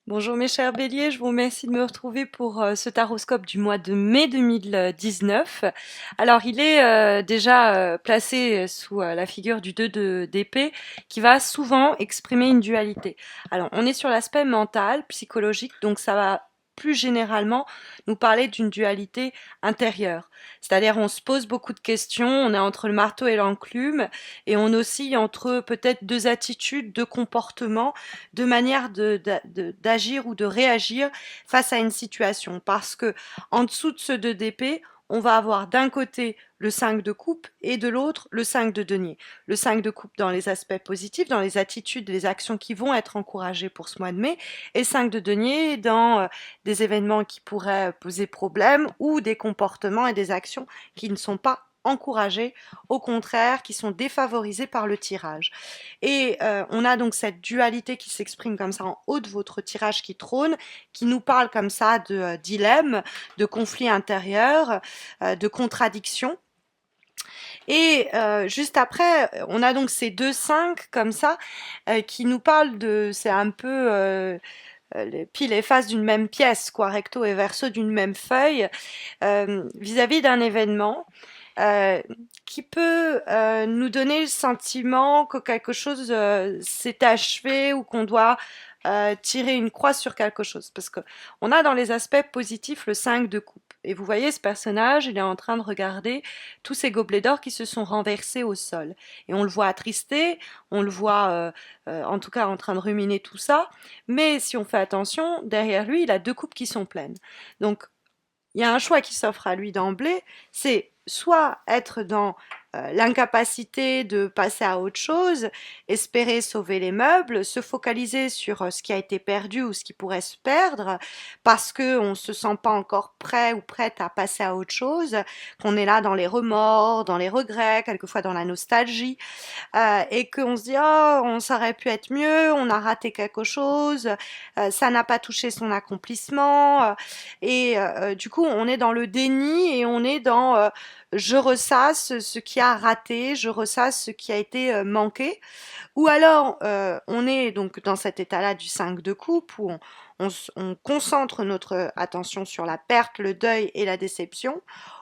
Bonjour mes chers béliers, je vous remercie de me retrouver pour ce taroscope du mois de mai 2019. Alors il est déjà placé sous la figure du 2 d'épée qui va souvent exprimer une dualité. Alors on est sur l'aspect mental, psychologique, donc ça va plus généralement nous parler d'une dualité intérieure. C'est-à-dire on se pose beaucoup de questions, on est entre le marteau et l'enclume et on oscille entre peut-être deux attitudes, deux comportements, de manière d'agir ou de réagir face à une situation. Parce que en dessous de ce 2 d'épée, on va avoir d'un côté le 5 de coupe et de l'autre le 5 de denier. Le 5 de coupe dans les aspects positifs, dans les attitudes, les actions qui vont être encouragées pour ce mois de mai, et 5 de denier dans des événements qui pourraient poser problème ou des comportements et des actions qui ne sont pas encouragés, au contraire, qui sont défavorisés par le tirage. Et on a donc cette dualité qui s'exprime comme ça en haut de votre tirage qui trône, qui nous parle comme ça de dilemme, de conflit intérieur, de contradiction. Et juste après, on a donc ces deux 5 comme ça, qui nous parlent de, c'est un peu les pile et face d'une même pièce, quoi, recto et verso d'une même feuille, vis-à-vis d'un événement euh, qui peut nous donner le sentiment que quelque chose s'est achevé ou qu'on doit tirer une croix sur quelque chose. Parce que on a dans les aspects positifs le 5 de coupe. Et vous voyez ce personnage, il est en train de regarder tous ces gobelets d'or qui se sont renversés au sol. Et on le voit attristé, on le voit en tout cas en train de ruminer tout ça. Mais si on fait attention, derrière lui, il a deux coupes qui sont pleines. Donc il y a un choix qui s'offre à lui d'emblée, c'est soit être dans l'incapacité de passer à autre chose, espérer sauver les meubles, se focaliser sur ce qui a été perdu ou ce qui pourrait se perdre, parce qu'on ne se sent pas encore prêt ou prête à passer à autre chose, qu'on est là dans les remords, dans les regrets, quelquefois dans la nostalgie, et qu'on se dit oh on ça aurait pu être mieux, on a raté quelque chose, ça n'a pas touché son accomplissement, et du coup on est dans le déni et on est dans je ressasse ce qui a raté, je ressasse ce qui a été manqué. Ou alors, on est donc dans cet état-là du 5 de coupe où on concentre notre attention sur la perte, le deuil et la déception.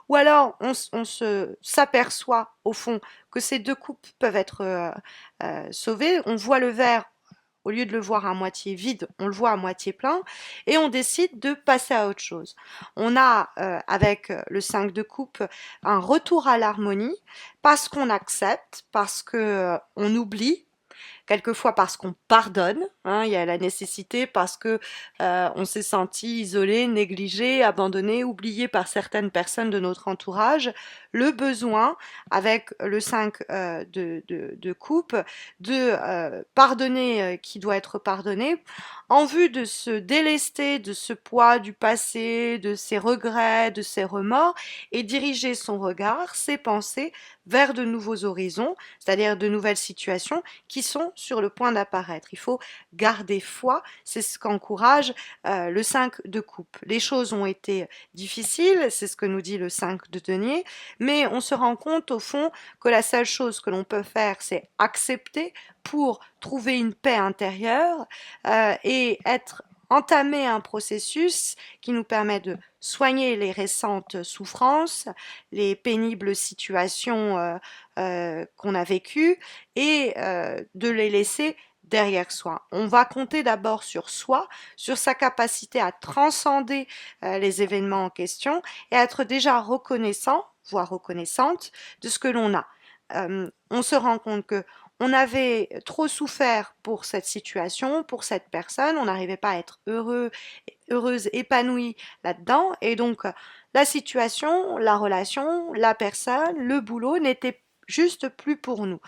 Ou alors, s'aperçoit au fond que ces deux coupes peuvent être sauvées. On voit le verre, au lieu de le voir à moitié vide, on le voit à moitié plein, et on décide de passer à autre chose. On a, avec le 5 de coupe, un retour à l'harmonie, parce qu'on accepte, parce que on oublie, quelquefois parce qu'on pardonne, hein, il y a la nécessité parce que on s'est senti isolé, négligé, abandonné, oublié par certaines personnes de notre entourage, le besoin, avec le 5 de coupe, de pardonner qui doit être pardonné, en vue de se délester de ce poids du passé, de ses regrets, de ses remords, et diriger son regard, ses pensées vers de nouveaux horizons, c'est-à-dire de nouvelles situations qui sont sur le point d'apparaître. Il faut garder foi, c'est ce qu'encourage le 5 de coupe. Les choses ont été difficiles, c'est ce que nous dit le 5 de denier, mais on se rend compte au fond que la seule chose que l'on peut faire, c'est accepter pour trouver une paix intérieure et entamer un processus qui nous permet de soigner les récentes souffrances, les pénibles situations qu'on a vécues et de les laisser derrière soi. On va compter d'abord sur soi, sur sa capacité à transcender les événements en question et à être déjà reconnaissant, voire reconnaissante, de ce que l'on a. On se rend compte que on avait trop souffert pour cette situation, pour cette personne, on n'arrivait pas à être heureuse, épanouie là-dedans, et donc la situation, la relation, la personne, le boulot n'était juste plus pour nous.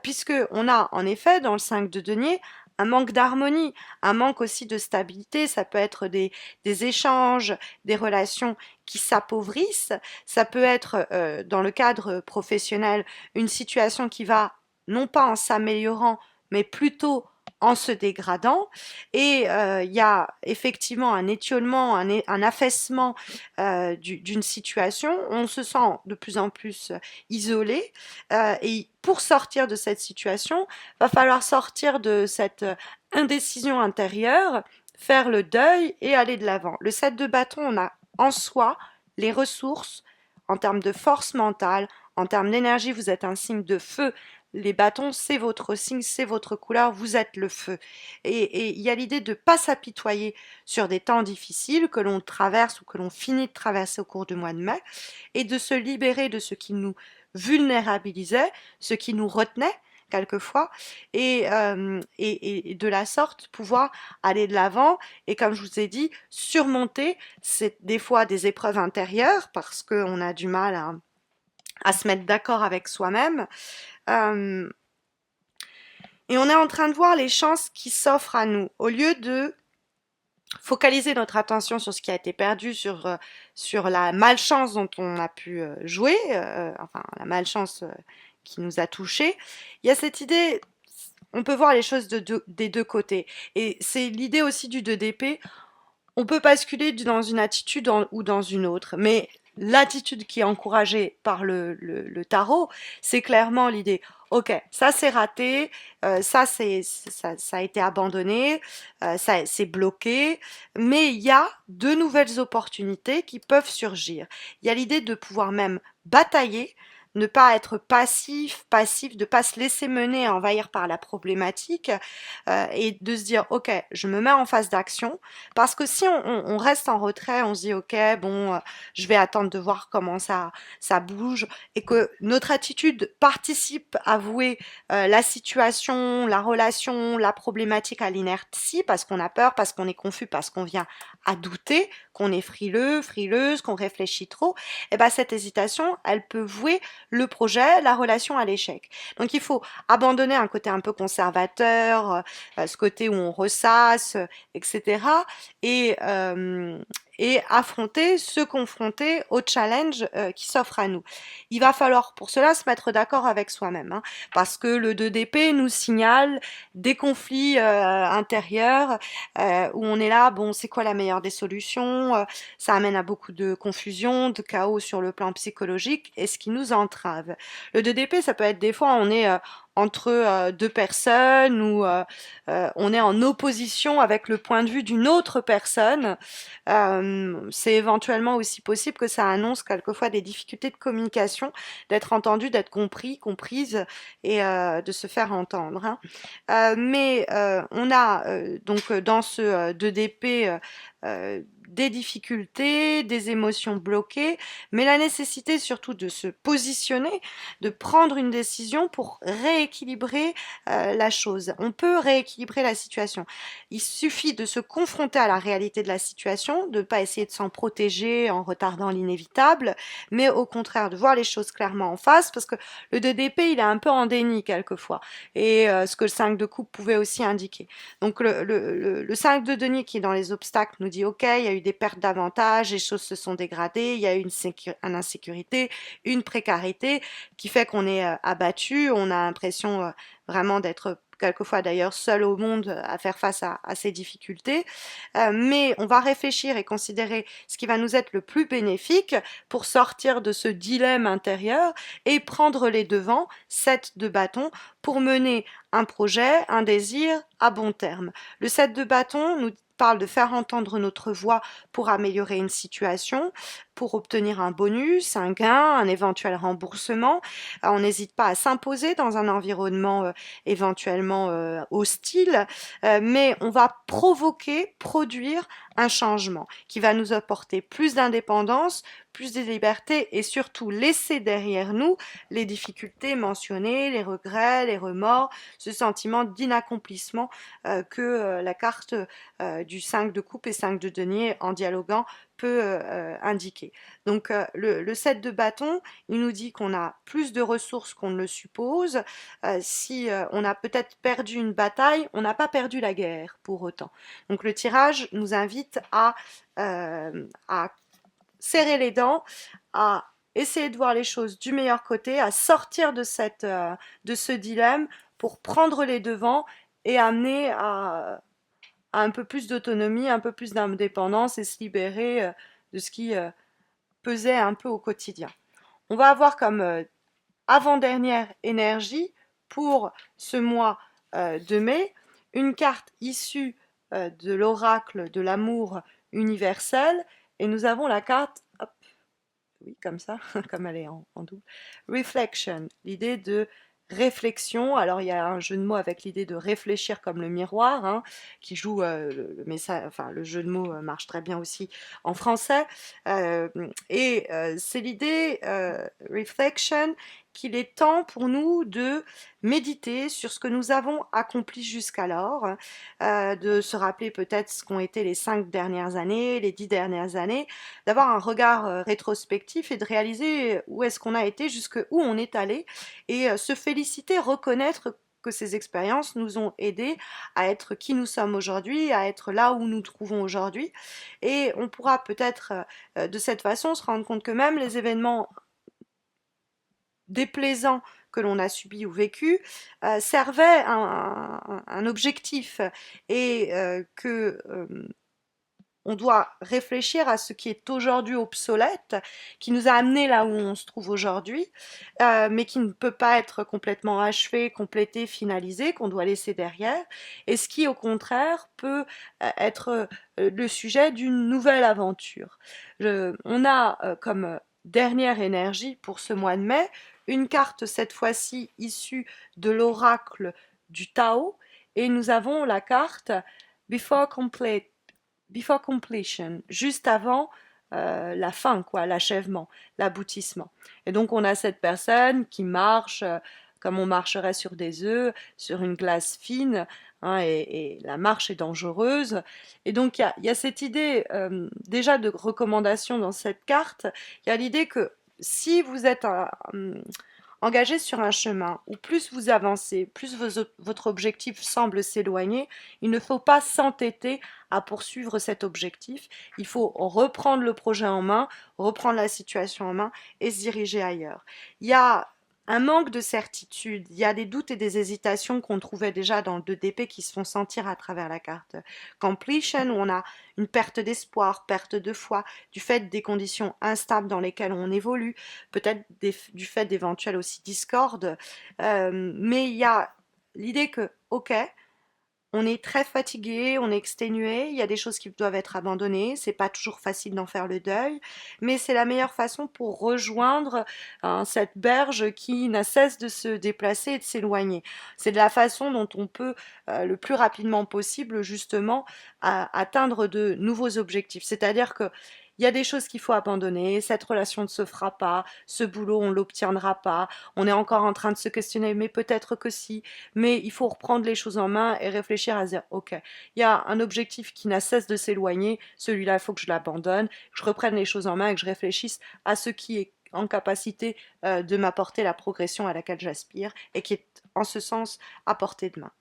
Puisque on a en effet dans le 5 de denier un manque d'harmonie, un manque aussi de stabilité, ça peut être des échanges, des relations qui s'appauvrissent, ça peut être dans le cadre professionnel une situation qui va non pas en s'améliorant, mais plutôt en se dégradant, et il y a effectivement un étiolement, un affaissement d'une situation, on se sent de plus en plus isolé, et pour sortir de cette situation, va falloir sortir de cette indécision intérieure, faire le deuil et aller de l'avant. Le 7 de bâton, on a en soi les ressources en termes de force mentale, en termes d'énergie, vous êtes un signe de feu. Les bâtons, c'est votre signe, c'est votre couleur, vous êtes le feu. Et il y a l'idée de ne pas s'apitoyer sur des temps difficiles que l'on traverse ou que l'on finit de traverser au cours du mois de mai, et de se libérer de ce qui nous vulnérabilisait, ce qui nous retenait quelquefois, et de la sorte pouvoir aller de l'avant et, comme je vous ai dit, surmonter des fois des épreuves intérieures parce qu'on a du mal à se mettre d'accord avec soi-même. Euh, et on est en train de voir les chances qui s'offrent à nous. Au lieu de focaliser notre attention sur ce qui a été perdu, sur la malchance dont on a pu jouer, enfin la malchance qui nous a touchés, il y a cette idée, on peut voir les choses des deux côtés. Et c'est l'idée aussi du 2DP, on peut basculer dans une attitude ou dans une autre, mais l'attitude qui est encouragée par le tarot, c'est clairement l'idée. Ok, ça c'est raté, ça a été abandonné, ça c'est bloqué, mais il y a de nouvelles opportunités qui peuvent surgir. Il y a l'idée de pouvoir même batailler, ne pas être passif, de pas se laisser mener, envahir par la problématique, et de se dire ok, je me mets en phase d'action, parce que si on reste en retrait, on se dit ok, bon, je vais attendre de voir comment ça bouge, et que notre attitude participe à vouer la situation, la relation, la problématique à l'inertie, parce qu'on a peur, parce qu'on est confus, parce qu'on vient à douter, qu'on est frileux, frileuse, qu'on réfléchit trop, et ben cette hésitation, elle peut vouer le projet, la relation à l'échec. Donc il faut abandonner un côté un peu conservateur, ce côté où on ressasse, etc. Et, euh, et affronter, se confronter au challenge qui s'offre à nous. Il va falloir pour cela se mettre d'accord avec soi-même, hein, parce que le 2DP nous signale des conflits intérieurs où on est là, bon, c'est quoi la meilleure des solutions, ça amène à beaucoup de confusion, de chaos sur le plan psychologique, et ce qui nous entrave. Le 2DP, ça peut être des fois, on est entre deux personnes ou on est en opposition avec le point de vue d'une autre personne. C'est éventuellement aussi possible que ça annonce quelquefois des difficultés de communication, d'être entendu, d'être compris, comprise, et de se faire entendre, hein. Mais on a donc dans ce 2DP des difficultés, des émotions bloquées, mais la nécessité surtout de se positionner, de prendre une décision pour rééquilibrer la chose. On peut rééquilibrer la situation. Il suffit de se confronter à la réalité de la situation, de ne pas essayer de s'en protéger en retardant l'inévitable, mais au contraire de voir les choses clairement en face, parce que le 2DP, il est un peu en déni quelquefois, et ce que le 5 de coupe pouvait aussi indiquer. Donc le 5 de denier qui est dans les obstacles nous dit ok, il y a eu des pertes d'avantages, les choses se sont dégradées, il y a eu une insécurité, une précarité qui fait qu'on est abattu, on a l'impression vraiment d'être quelquefois d'ailleurs seul au monde à faire face à ces difficultés, mais on va réfléchir et considérer ce qui va nous être le plus bénéfique pour sortir de ce dilemme intérieur et prendre les devants, 7 de bâton, pour mener un projet, un désir à bon terme. Le 7 de bâton nous parle de faire entendre notre voix pour améliorer une situation, pour obtenir un bonus, un gain, un éventuel remboursement. On n'hésite pas à s'imposer dans un environnement éventuellement hostile, mais on va provoquer, produire un changement qui va nous apporter plus d'indépendance, plus de liberté et surtout laisser derrière nous les difficultés mentionnées, les regrets, les remords, ce sentiment d'inaccomplissement que la carte du 5 de coupe et 5 de denier en dialoguant peut indiquer. Donc le 7 de bâton, il nous dit qu'on a plus de ressources qu'on ne le suppose. Si on a peut-être perdu une bataille, on n'a pas perdu la guerre pour autant. Donc le tirage nous invite à serrer les dents, à essayer de voir les choses du meilleur côté, à sortir de ce dilemme pour prendre les devants et amener à un peu plus d'autonomie, un peu plus d'indépendance et se libérer de ce qui pesait un peu au quotidien. On va avoir comme avant-dernière énergie pour ce mois de mai une carte issue de l'oracle de l'amour universel. Et nous avons la carte, hop, oui, comme ça, comme elle est en double, reflection, l'idée de réflexion. Alors il y a un jeu de mots avec l'idée de réfléchir comme le miroir, hein, qui joue le message, enfin le jeu de mots marche très bien aussi en français. C'est l'idée reflection qu'il est temps pour nous de méditer sur ce que nous avons accompli jusqu'alors, de se rappeler peut-être ce qu'ont été les 5 dernières années, les 10 dernières années, d'avoir un regard rétrospectif et de réaliser où est-ce qu'on a été, jusqu'où on est allé, et se féliciter, reconnaître que ces expériences nous ont aidés à être qui nous sommes aujourd'hui, à être là où nous nous trouvons aujourd'hui. Et on pourra peut-être de cette façon se rendre compte que même les événements déplaisants que l'on a subis ou vécus servaient un objectif, et que on doit réfléchir à ce qui est aujourd'hui obsolète, qui nous a amené là où on se trouve aujourd'hui, mais qui ne peut pas être complètement achevé, complété, finalisé, qu'on doit laisser derrière, et ce qui au contraire peut être le sujet d'une nouvelle aventure. On a comme dernière énergie pour ce mois de mai une carte cette fois-ci issue de l'oracle du Tao, et nous avons la carte Before Complete, Before completion, juste avant la fin, quoi, l'achèvement, l'aboutissement. Et donc on a cette personne qui marche comme on marcherait sur des œufs, sur une glace fine, hein, et la marche est dangereuse. Et donc il y a cette idée déjà de recommandation dans cette carte. Il y a l'idée que si vous êtes engagé sur un chemin où plus vous avancez, plus votre objectif semble s'éloigner, il ne faut pas s'entêter à poursuivre cet objectif. Il faut reprendre le projet en main, reprendre la situation en main et se diriger ailleurs. Il y a un manque de certitude, il y a des doutes et des hésitations qu'on trouvait déjà dans le 2DP qui se font sentir à travers la carte Completion, où on a une perte d'espoir, perte de foi, du fait des conditions instables dans lesquelles on évolue, peut-être du fait d'éventuelles aussi discordes, mais il y a l'idée que, ok, on est très fatigué, on est exténué, il y a des choses qui doivent être abandonnées, c'est pas toujours facile d'en faire le deuil, mais c'est la meilleure façon pour rejoindre cette berge qui n'a cesse de se déplacer et de s'éloigner. C'est de la façon dont on peut le plus rapidement possible justement atteindre de nouveaux objectifs. C'est-à-dire que il y a des choses qu'il faut abandonner, cette relation ne se fera pas, ce boulot on l'obtiendra pas, on est encore en train de se questionner, mais peut-être que si, mais il faut reprendre les choses en main et réfléchir à se dire, ok, il y a un objectif qui n'a cesse de s'éloigner, celui-là, il faut que je l'abandonne, que je reprenne les choses en main et que je réfléchisse à ce qui est en capacité de m'apporter la progression à laquelle j'aspire et qui est en ce sens à portée de main.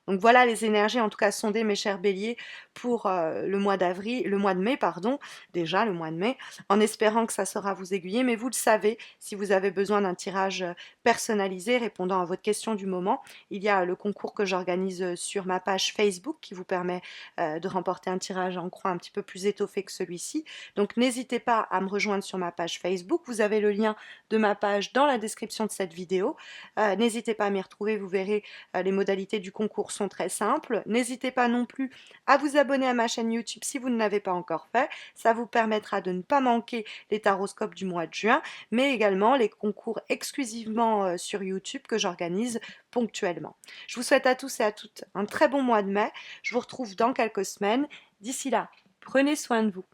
Donc voilà les énergies, en tout cas sondées, mes chers béliers, pour le mois de mai, pardon, déjà le mois de mai, en espérant que ça saura vous aiguiller. Mais vous le savez, si vous avez besoin d'un tirage personnalisé répondant à votre question du moment, il y a le concours que j'organise sur ma page Facebook qui vous permet de remporter un tirage en croix un petit peu plus étoffé que celui-ci. Donc n'hésitez pas à me rejoindre sur ma page Facebook. Vous avez le lien de ma page dans la description de cette vidéo. N'hésitez pas à m'y retrouver, vous verrez les modalités du concours sont très simples. N'hésitez pas non plus à vous abonner à ma chaîne YouTube si vous ne l'avez pas encore fait. Ça vous permettra de ne pas manquer les taroscopes du mois de juin, mais également les concours exclusivement sur YouTube que j'organise ponctuellement. Je vous souhaite à tous et à toutes un très bon mois de mai. Je vous retrouve dans quelques semaines. D'ici là, prenez soin de vous.